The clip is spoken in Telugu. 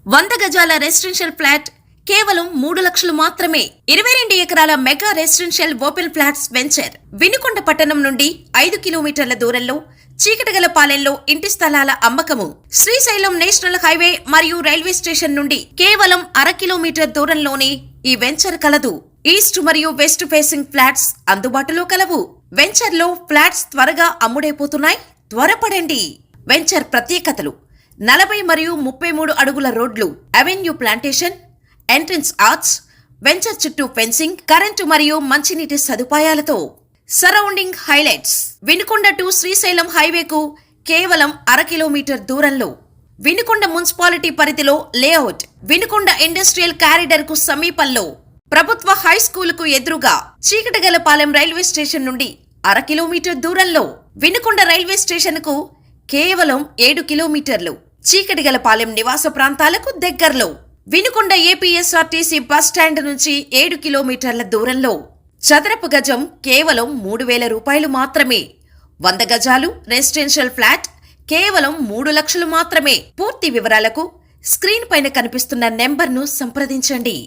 100 గజాల రెసిడెన్షియల్ ఫ్లాట్ కేవలం 3 లక్షలు మాత్రమే. 22 ఎకరాల mega residential open flats venture Vinukonda పట్టణం నుండి 5 కిలోమీటర్ల దూరంలో చీకటిగలపాలెంలో ఇంటి స్థలాల అమ్మకము. శ్రీశైలం నేషనల్ హైవే మరియు రైల్వే స్టేషన్ నుండి కేవలం 1/2 కిలోమీటర్ దూరంలోనే ఈ వెంచర్ కలదు. ఈస్ట్ మరియు వెస్ట్ ఫేసింగ్ ఫ్లాట్స్ అందుబాటులో కలవు. వెంచర్ లో ఫ్లాట్స్ త్వరగా అమ్ముడైపోతున్నాయి. త్వరపడండి. వెంచర్ ప్రత్యేకతలు: 40 మరియు 33 అడుగుల రోడ్లు, avenue plantation, entrance arch, venture చుట్టూ ఫెన్సింగ్, కరెంటు మరియు మంచినీటి సదుపాయాలతో. Surrounding highlights: Vinukonda to Srisailam హైవేకు కేవలం 1/2 కిలోమీటర్ దూరంలో. వినుకొండ మున్సిపాలిటీ పరిధిలో లేఅవుట్. వినుకొండ ఇండస్ట్రియల్ కారిడార్ కు సమీపంలో. ప్రభుత్వ హై స్కూల్ కు ఎదురుగా. చీకటిగలపాలెం రైల్వే స్టేషన్ నుండి 1/2 కిలోమీటర్ దూరంలో. వినుకొండ రైల్వే స్టేషన్ కు కేవలం 7 కిలోమీటర్లు. చీకటిగలపాలెం నివాస ప్రాంతాలకు దగ్గరలో. వినుకొండ ఏపీఎస్ఆర్టీసీ బస్ స్టాండ్ నుంచి 7 కిలోమీటర్ల దూరంలో. చదరపు గజం కేవలం 3,000 రూపాయలు మాత్రమే. 100 గజాలు రెసిడెన్షియల్ ఫ్లాట్ కేవలం 3 లక్షలు మాత్రమే. పూర్తి వివరాలకు స్క్రీన్ పైన కనిపిస్తున్న నెంబర్ను సంప్రదించండి.